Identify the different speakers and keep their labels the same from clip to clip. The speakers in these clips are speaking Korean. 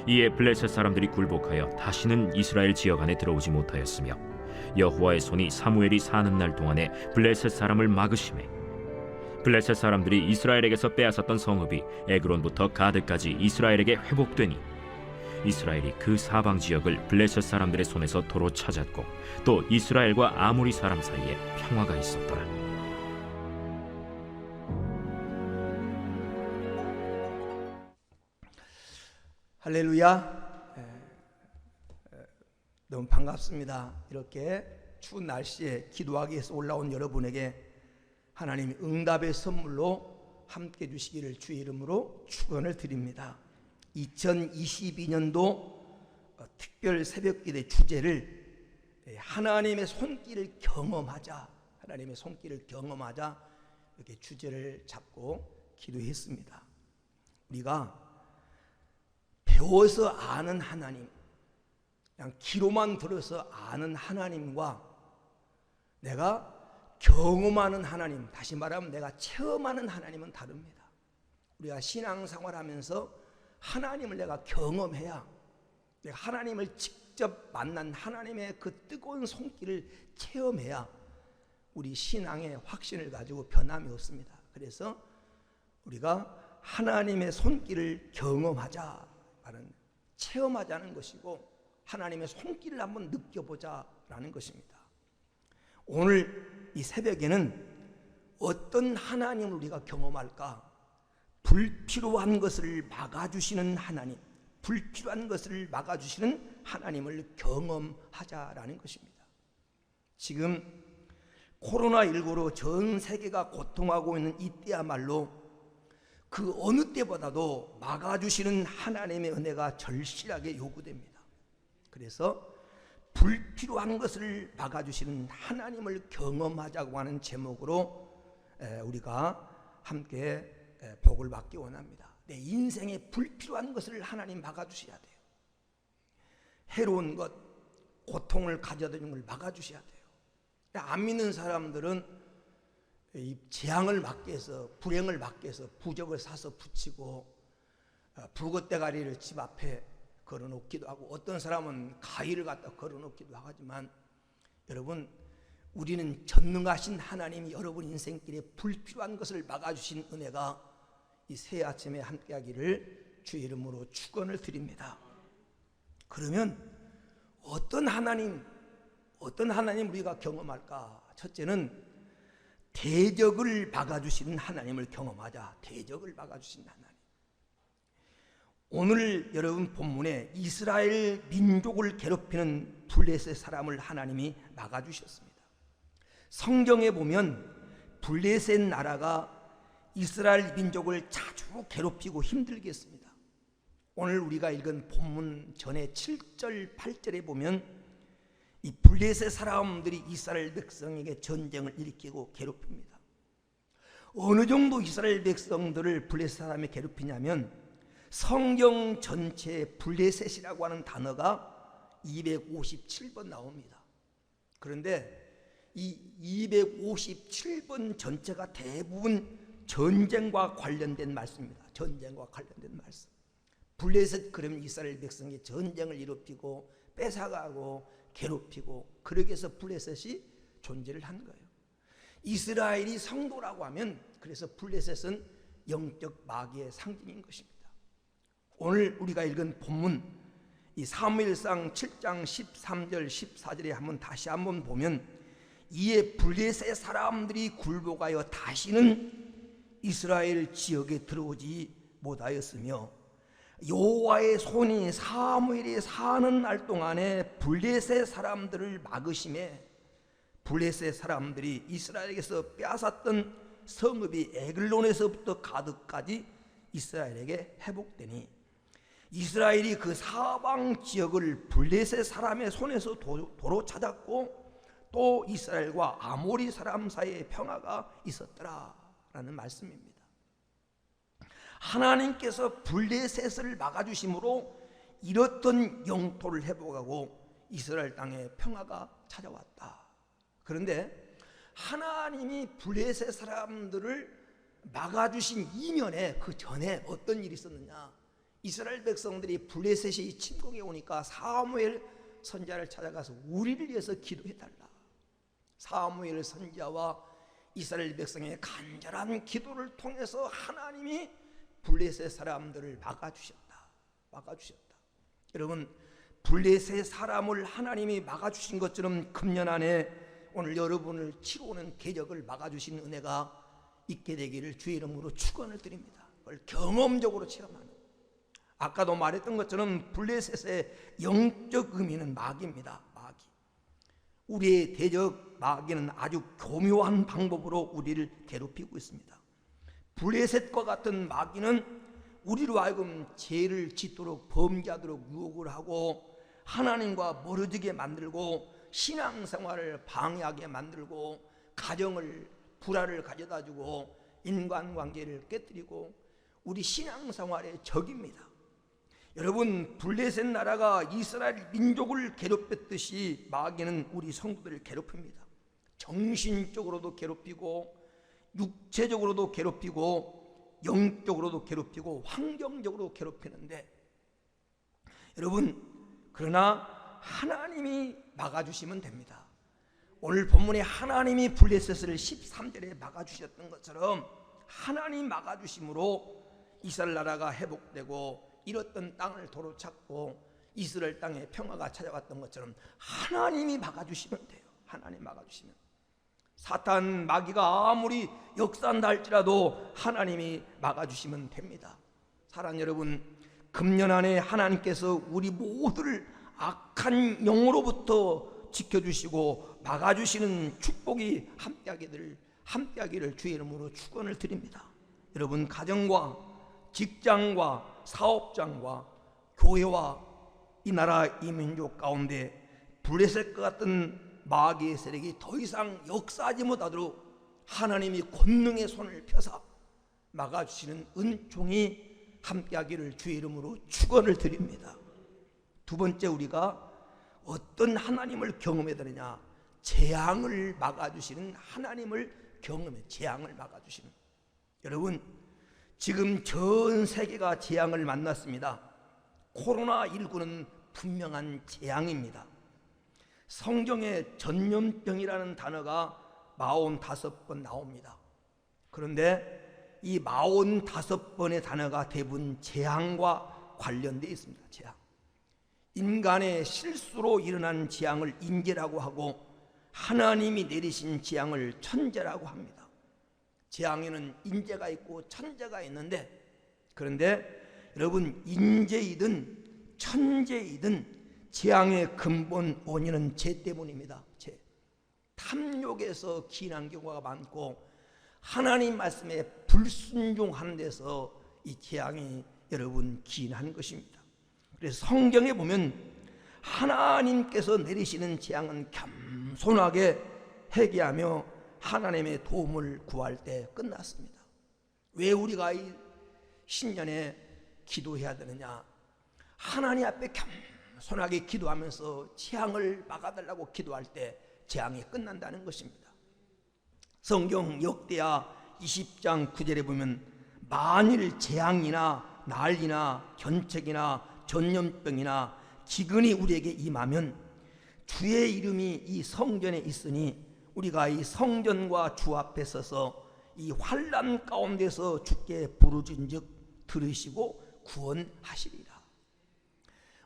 Speaker 1: 이에 블레셋 사람들이 굴복하여 다시는 이스라엘 지역 안에 들어오지 못하였으며 여호와의 손이 사무엘이 사는 날 동안에 블레셋 사람을 막으시매 블레셋 사람들이 이스라엘에게서 빼앗았던 성읍이 에그론부터 가드까지 이스라엘에게 회복되니 이스라엘이 그 사방 지역을 블레셋 사람들의 손에서 도로 찾았고 또 이스라엘과 아모리 사람 사이에 평화가 있었더라.
Speaker 2: 할렐루야. 너무 반갑습니다. 이렇게 추운 날씨에 기도하기 위해서 올라온 여러분에게 하나님이 응답의 선물로 함께 주시기를 주의 이름으로 축원을 드립니다. 2022년도 특별 새벽기도의 주제를 하나님의 손길을 경험하자, 하나님의 손길을 경험하자, 이렇게 주제를 잡고 기도했습니다. 우리가 배워서 아는 하나님, 그냥 귀로만 들어서 아는 하나님과 내가 경험하는 하나님, 다시 말하면 내가 체험하는 하나님은 다릅니다. 우리가 신앙생활하면서 하나님을 내가 경험해야, 내가 하나님을 직접 만난 하나님의 그 뜨거운 손길을 체험해야 우리 신앙의 확신을 가지고 변함이 없습니다. 그래서 우리가 하나님의 손길을 경험하자, 라는 체험하자는 것이고 하나님의 손길을 한번 느껴보자라는 것입니다. 오늘 이 새벽에는 어떤 하나님을 우리가 경험할까? 불필요한 것을 막아주시는 하나님, 불필요한 것을 막아주시는 하나님을 경험하자라는 것입니다. 지금 코로나19로 전 세계가 고통하고 있는 이때야말로 그 어느 때보다도 막아주시는 하나님의 은혜가 절실하게 요구됩니다. 그래서 불필요한 것을 막아주시는 하나님을 경험하자고 하는 제목으로 우리가 함께 복을 받기 원합니다. 내 인생에 불필요한 것을 하나님 막아주셔야 돼요. 해로운 것, 고통을 가져다 주는 걸 막아주셔야 돼요. 안 믿는 사람들은 이 재앙을 막기 위해서, 불행을 막기 위해서 부적을 사서 붙이고 북엇대가리를 집 앞에 걸어놓기도 하고 어떤 사람은 가위를 갖다 걸어놓기도 하지만 여러분, 우리는 전능하신 하나님이 여러분 인생길에 불필요한 것을 막아주신 은혜가 이 새 아침에 함께하기를 주의 이름으로 축원을 드립니다. 그러면 어떤 하나님 우리가 경험할까? 첫째는 대적을 막아주시는 하나님을 경험하자. 대적을 막아주시는 하나님. 오늘 여러분 본문에 이스라엘 민족을 괴롭히는 블레셋 사람을 하나님이 막아주셨습니다. 성경에 보면 블레셋 나라가 이스라엘 민족을 자주 괴롭히고 힘들게 했습니다. 오늘 우리가 읽은 본문 전에 7절 8절에 보면 이 블레셋 사람들이 이스라엘 백성에게 전쟁을 일으키고 괴롭힙니다. 어느 정도 이스라엘 백성들을 블레셋 사람이 괴롭히냐면 성경 전체에 블레셋이라고 하는 단어가 257번 나옵니다. 그런데 이 257번 전체가 대부분 전쟁과 관련된 말씀입니다. 전쟁과 관련된 말씀. 블레셋 그러면 이스라엘 백성이 전쟁을 일으키고 뺏어가고 괴롭히고 그러기 위해서 블레셋이 존재를 한 거예요. 이스라엘이 성도라고 하면 그래서 블레셋은 영적 마귀의 상징인 것입니다. 오늘 우리가 읽은 본문 이 사무엘상 7장 13절 14절에 한번 다시 한번 보면 이에 블레셋 사람들이 굴복하여 다시는 이스라엘 지역에 들어오지 못하였으며 여호와의 손이 사무엘이 사는 날 동안에 블레셋 사람들을 막으심에 블레셋 사람들이 이스라엘에게서 빼앗았던 성읍이 에글론에서부터 가드까지 이스라엘에게 회복되니 이스라엘이 그 사방 지역을 블레셋 사람의 손에서 도로 찾았고 또 이스라엘과 아모리 사람 사이에 평화가 있었더라라는 말씀입니다. 하나님께서 블레셋을 막아주심으로 잃었던 영토를 회복하고 이스라엘 땅에 평화가 찾아왔다. 그런데 하나님이 블레셋 사람들을 막아주신 이면에 그 전에 어떤 일이 있었느냐? 이스라엘 백성들이 블레셋이 침공해 오니까 사무엘 선지자를 찾아가서 우리를 위해서 기도해달라. 사무엘 선지자와 이스라엘 백성의 간절한 기도를 통해서 하나님이 블레셋 사람들을 막아주셨다. 여러분, 블레셋 사람을 하나님이 막아주신 것처럼 금년 안에 오늘 여러분을 치러오는 궤적을 막아주신 은혜가 있게 되기를 주의 이름으로 축원을 드립니다. 그걸 경험적으로 체험하는, 아까도 말했던 것처럼 블레셋의 영적 의미는 마귀입니다. 마귀. 우리의 대적 마귀는 아주 교묘한 방법으로 우리를 괴롭히고 있습니다. 블레셋과 같은 마귀는 우리로 하여금 죄를 짓도록, 범죄하도록 유혹을 하고 하나님과 멀어지게 만들고 신앙생활을 방해하게 만들고 가정을 불화를 가져다주고 인간관계를 깨뜨리고 우리 신앙생활의 적입니다. 여러분, 블레셋 나라가 이스라엘 민족을 괴롭혔듯이 마귀는 우리 성도들을 괴롭힙니다. 정신적으로도 괴롭히고 육체적으로도 괴롭히고 영적으로도 괴롭히고 환경적으로 괴롭히는데, 여러분, 그러나 하나님이 막아주시면 됩니다. 오늘 본문에 하나님이 블레셋을 13절에 막아주셨던 것처럼 하나님 막아주심으로 이스라엘 나라가 회복되고 잃었던 땅을 도로 찾고 이스라엘 땅에 평화가 찾아왔던 것처럼 하나님이 막아주시면 돼요. 하나님 막아주시면. 사탄 마귀가 아무리 역사한다 할지라도 하나님이 막아주시면 됩니다. 사랑하는 여러분, 금년 안에 하나님께서 우리 모두를 악한 영으로부터 지켜주시고 막아주시는 축복이 함께하기를 주의 이름으로 축원을 드립니다. 여러분, 가정과 직장과 사업장과 교회와 이 나라 이 민족 가운데 블레셋과 같은 마귀의 세력이 더 이상 역사하지 못하도록 하나님이 권능의 손을 펴사 막아주시는 은총이 함께하기를 주의 이름으로 축원을 드립니다. 두 번째, 우리가 어떤 하나님을 경험해야 되느냐? 재앙을 막아주시는 하나님을 경험해. 재앙을 막아주시는. 여러분, 지금 전 세계가 재앙을 만났습니다. 코로나19는 분명한 재앙입니다. 성경에 전염병이라는 단어가 45번 나옵니다. 그런데 이 45번의 단어가 대부분 재앙과 관련되어 있습니다. 재앙. 인간의 실수로 일어난 재앙을 인재라고 하고 하나님이 내리신 재앙을 천재라고 합니다. 재앙에는 인재가 있고 천재가 있는데, 그런데 여러분, 인재이든 천재이든 재앙의 근본 원인은 죄 때문입니다. 죄. 탐욕에서 기인한 경우가 많고 하나님 말씀에 불순종하는 데서 이 재앙이 여러분 기인한 것입니다. 그래서 성경에 보면 하나님께서 내리시는 재앙은 겸손하게 회개하며 하나님의 도움을 구할 때 끝났습니다. 왜 우리가 이 신년에 기도해야 되느냐? 하나님 앞에 겸손하게 기도하면서 재앙을 막아달라고 기도할 때 재앙이 끝난다는 것입니다. 성경 역대하 20장 9절에 보면 만일 재앙이나 난리나 견책이나 전염병이나 기근이 우리에게 임하면 주의 이름이 이 성전에 있으니 우리가 이 성전과 주 앞에 서서 이 환난 가운데서 주께 부르짖은즉 들으시고 구원하시리라.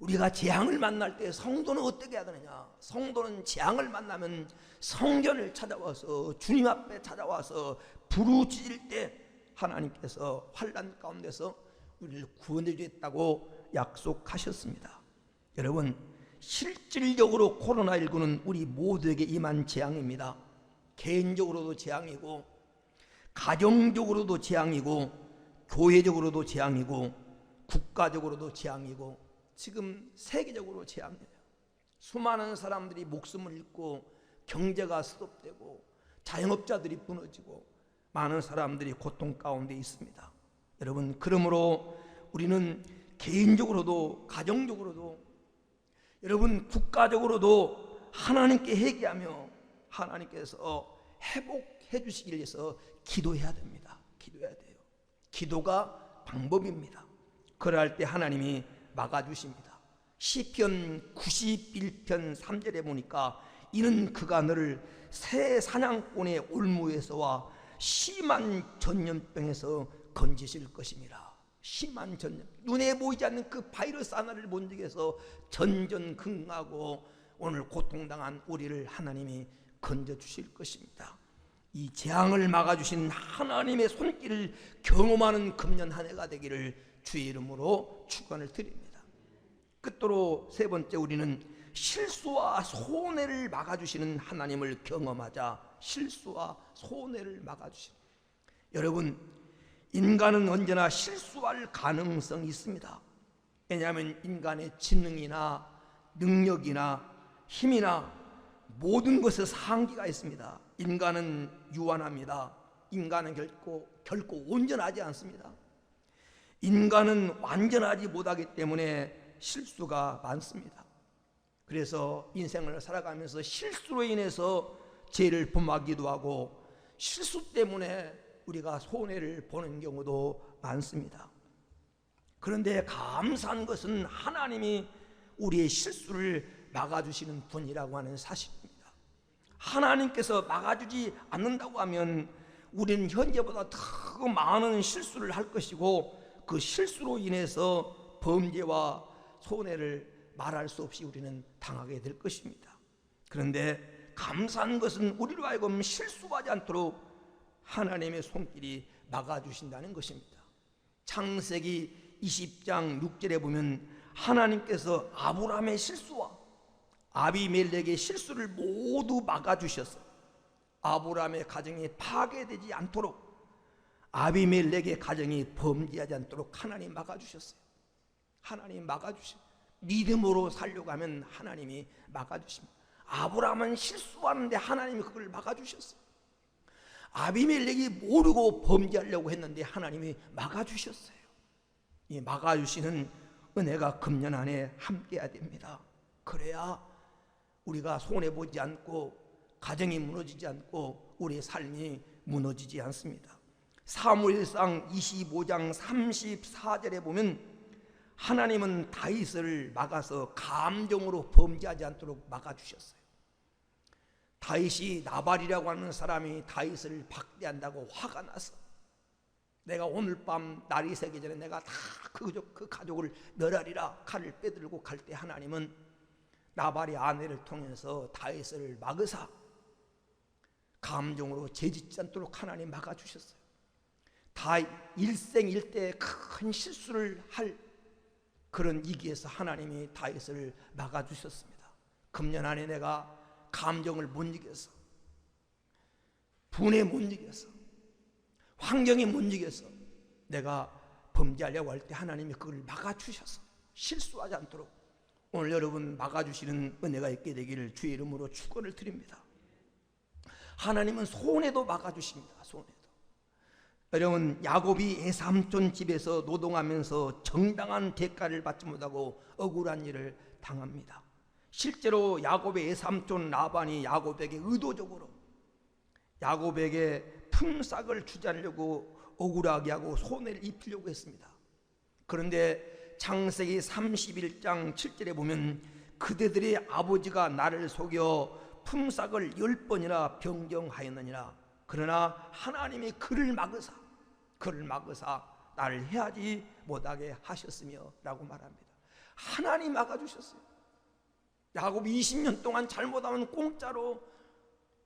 Speaker 2: 우리가 재앙을 만날 때 성도는 어떻게 해야 되느냐? 성도는 재앙을 만나면 성전을 찾아와서 주님 앞에 찾아와서 부르짖을 때 하나님께서 환난 가운데서 우리를 구원해 주겠다고 약속하셨습니다. 여러분, 실질적으로 코로나19는 우리 모두에게 임한 재앙입니다. 개인적으로도 재앙이고 가정적으로도 재앙이고 교회적으로도 재앙이고 국가적으로도 재앙이고 지금 세계적으로 재앙이에요. 수많은 사람들이 목숨을 잃고 경제가 스톱되고 자영업자들이 무너지고 많은 사람들이 고통 가운데 있습니다. 여러분, 그러므로 우리는 개인적으로도 가정적으로도 여러분 국가적으로도 하나님께 회개하며 하나님께서 회복해 주시기 위해서 기도해야 됩니다. 기도해야 돼요. 기도가 방법입니다. 그럴 때 하나님이 막아주십니다. 시편 91편 3절에 보니까 이는 그가 너를 새 사냥꾼의 올무에서와 심한 전염병에서 건지실 것입니다. 심한 전염, 눈에 보이지 않는 그 바이러스 하나를 못 이겨서 전전긍긍하고 오늘 고통당한 우리를 하나님이 건져주실 것입니다. 이 재앙을 막아주신 하나님의 손길을 경험하는 금년 한 해가 되기를 주의 이름으로 축원을 드립니다. 끝으로 세 번째, 우리는 실수와 손해를 막아주시는 하나님을 경험하자. 실수와 손해를 막아주시는, 여러분, 인간은 언제나 실수할 가능성이 있습니다. 왜냐하면 인간의 지능이나 능력이나 힘이나 모든 것에 한계가 있습니다. 인간은 유한합니다. 인간은 결코 온전하지 않습니다. 인간은 완전하지 못하기 때문에 실수가 많습니다. 그래서 인생을 살아가면서 실수로 인해서 죄를 범하기도 하고 실수 때문에 우리가 손해를 보는 경우도 많습니다. 그런데 감사한 것은 하나님이 우리의 실수를 막아주시는 분이라고 하는 사실입니다. 하나님께서 막아주지 않는다고 하면 우리는 현재보다 더 많은 실수를 할 것이고 그 실수로 인해서 범죄와 손해를 말할 수 없이 우리는 당하게 될 것입니다. 그런데 감사한 것은 우리로 하여금 실수하지 않도록 하나님의 손길이 막아주신다는 것입니다. 창세기 20장 6절에 보면 하나님께서 아브라함의 실수와 아비멜렉의 실수를 모두 막아주셔서 아브라함의 가정이 파괴되지 않도록, 아비멜렉의 가정이 범죄하지 않도록 하나님 막아주셨어요. 하나님 막아주셔요. 믿음으로 살려고 하면 하나님이 막아주십니다. 아브라함은 실수하는데 하나님이 그걸 막아주셨어요. 아비멜렉이 모르고 범죄하려고 했는데 하나님이 막아주셨어요. 이 막아주시는 은혜가 금년 안에 함께해야 됩니다. 그래야 우리가 손해보지 않고 가정이 무너지지 않고 우리의 삶이 무너지지 않습니다. 사무엘상 25장 34절에 보면 하나님은 다윗을 막아서 감정으로 범죄하지 않도록 막아주셨어요. 다윗이 나발이라고 하는 사람이 다윗을 박대한다고 화가 나서 내가 오늘 밤 날이 새기 전에 내가 다 그 가족을 멸하리라 칼을 빼들고 갈 때 하나님은 나발의 아내를 통해서 다윗을 막으사 감정으로 죄짓지 않도록 하나님 막아주셨어요. 다 일생일대에 큰 실수를 할 그런 위기에서 하나님이 다윗을 막아주셨습니다. 금년 안에 내가 감정을 못 이겨서, 분에 못 이겨서, 환경에 못 이겨서 내가 범죄하려고 할 때 하나님이 그걸 막아주셔서 실수하지 않도록 오늘 여러분 막아주시는 은혜가 있게 되기를 주의 이름으로 축원을 드립니다. 하나님은 손해도 막아주십니다. 손해도. 여러분, 야곱이 에삼촌 집에서 노동하면서 정당한 대가를 받지 못하고 억울한 일을 당합니다. 실제로 야곱의 에삼촌 라반이 야곱에게 의도적으로 야곱에게 품삯을 주지 않으려고 억울하게 하고 손해를 입히려고 했습니다. 그런데 창세기 31장 7절에 보면 그대들의 아버지가 나를 속여 품삯을 10번이나 변경하였느니라. 그러나 하나님이 그를 막으사 나를 해하지 못하게 하셨으며 라고 말합니다. 하나님 막아주셨어요. 야곱이 20년 동안 잘못하면 공짜로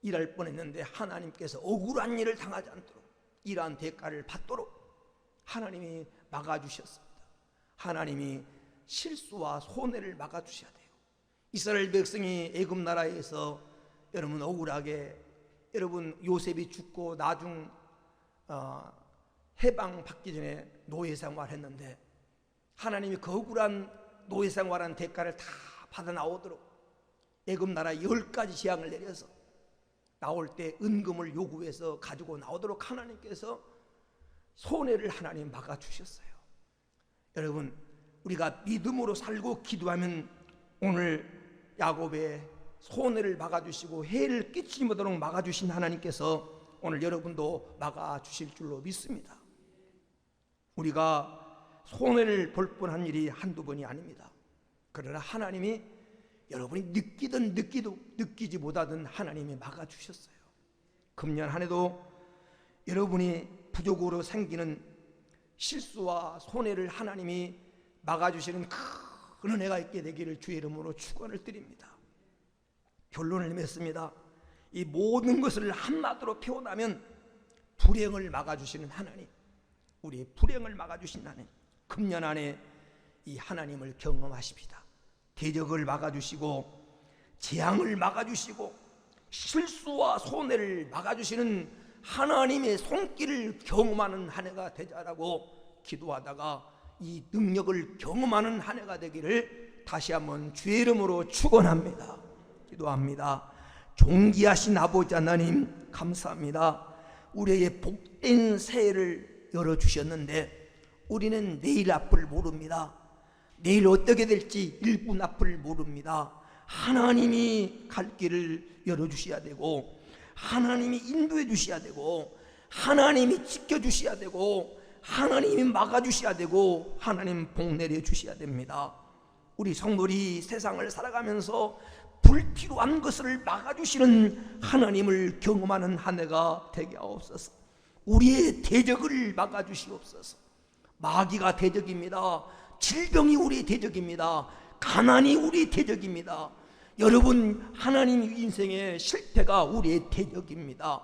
Speaker 2: 일할 뻔했는데 하나님께서 억울한 일을 당하지 않도록 이러한 대가를 받도록 하나님이 막아주셨습니다. 하나님이 실수와 손해를 막아주셔야 돼요. 이스라엘 백성이 애굽 나라에서 여러분 억울하게 여러분 요셉이 죽고 나중 해방받기 전에 노예 생활했는데 하나님이 그 억울한 노예 생활한 대가를 다 받아 나오도록 애굽 나라 10가지 재앙을 내려서 나올 때 은금을 요구해서 가지고 나오도록 하나님께서 손해를 하나님 막아주셨어요. 여러분, 우리가 믿음으로 살고 기도하면 오늘 야곱의 손해를 막아주시고 해를 끼치지 못하도록 막아주신 하나님께서 오늘 여러분도 막아주실 줄로 믿습니다. 우리가 손해를 볼 뻔한 일이 한두 번이 아닙니다. 그러나 하나님이 여러분이 느끼든 느끼지 못하든 하나님이 막아주셨어요. 금년 한 해도 여러분이 부족으로 생기는 실수와 손해를 하나님이 막아주시는 큰 은혜가 있게 되기를 주의 이름으로 축원을 드립니다. 결론을 맺습니다. 이 모든 것을 한마디로 표현하면 불행을 막아주시는 하나님, 우리의 불행을 막아주신 하나님, 금년 안에 이 하나님을 경험하십시다. 대적을 막아주시고 재앙을 막아주시고 실수와 손해를 막아주시는 하나님의 손길을 경험하는 한 해가 되자라고 기도하다가 이 능력을 경험하는 한 해가 되기를 다시 한번 주의 이름으로 축원합니다. 기도합니다. 존귀하신 아버지 하나님 감사합니다. 우리에게 복된 새해를 열어주셨는데 우리는 내일 앞을 모릅니다. 내일 어떻게 될지 1분 앞을 모릅니다. 하나님이 갈 길을 열어주셔야 되고 하나님이 인도해 주셔야 되고 하나님이 지켜주셔야 되고 하나님이 막아주셔야 되고 하나님 복 내려주셔야 됩니다. 우리 성도들이 세상을 살아가면서 불필요한 것을 막아주시는 하나님을 경험하는 한 해가 되게 하옵소서. 우리의 대적을 막아주시옵소서. 마귀가 대적입니다. 질병이 우리의 대적입니다. 가난이 우리의 대적입니다. 여러분, 하나님 인생의 실패가 우리의 대적입니다.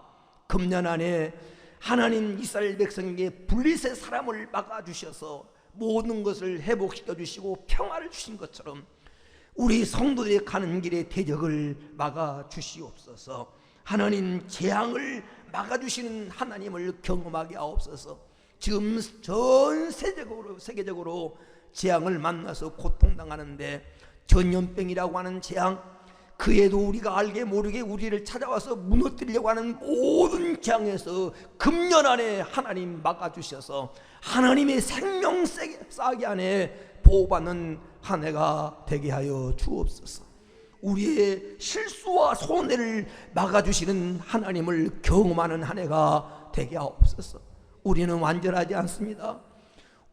Speaker 2: 금년 안에 하나님 이스라엘 백성에게 블레셋 사람을 막아주셔서 모든 것을 회복시켜 주시고 평화를 주신 것처럼 우리 성도들이 가는 길에 대적을 막아주시옵소서. 하나님 재앙을 막아주시는 하나님을 경험하게 하옵소서. 지금 전 세계적으로 재앙을 만나서 고통당하는데 전염병이라고 하는 재앙, 그에도 우리가 알게 모르게 우리를 찾아와서 무너뜨리려고 하는 모든 재앙에서 금년 안에 하나님 막아주셔서 하나님의 생명 싹이 안에 보호받는 한 해가 되게 하여 주옵소서. 우리의 실수와 손해를 막아주시는 하나님을 경험하는 한 해가 되게 하옵소서. 우리는 완전하지 않습니다.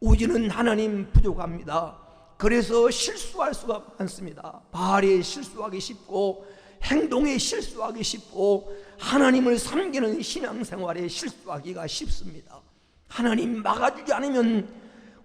Speaker 2: 우리는 하나님 부족합니다. 그래서 실수할 수가 많습니다. 말에 실수하기 쉽고 행동에 실수하기 쉽고 하나님을 섬기는 신앙생활에 실수하기가 쉽습니다. 하나님 막아주지 않으면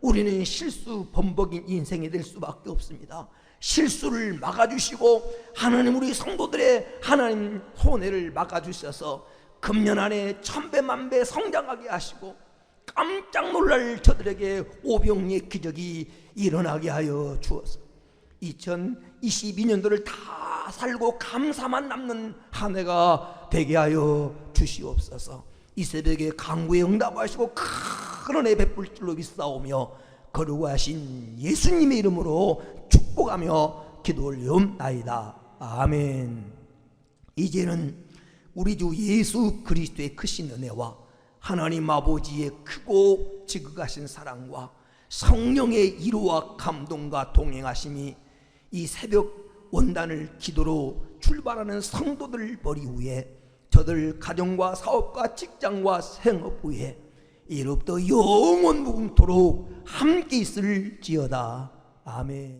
Speaker 2: 우리는 실수 범벅인 인생이 될 수밖에 없습니다. 실수를 막아주시고 하나님 우리 성도들의 하나님 손해를 막아주셔서 금년 안에 천배만배 성장하게 하시고 깜짝 놀랄 저들에게 오병이의 기적이 일어나게 하여 주어서 2022년도를 다 살고 감사만 남는 한 해가 되게 하여 주시옵소서. 이 새벽에 간구에 응답하시고 큰 은혜 베풀 줄로 믿사오며 거룩하신 예수님의 이름으로 축복하며 기도 올리옵나이다. 아멘. 이제는 우리 주 예수 그리스도의 크신 은혜와 하나님 아버지의 크고 지극하신 사랑과 성령의 이루와 감동과 동행하심이 이 새벽 원단을 기도로 출발하는 성도들 머리 위에 저들 가정과 사업과 직장과 생업 위에 이로부터 영원 무궁토록 함께 있을지어다. 아멘.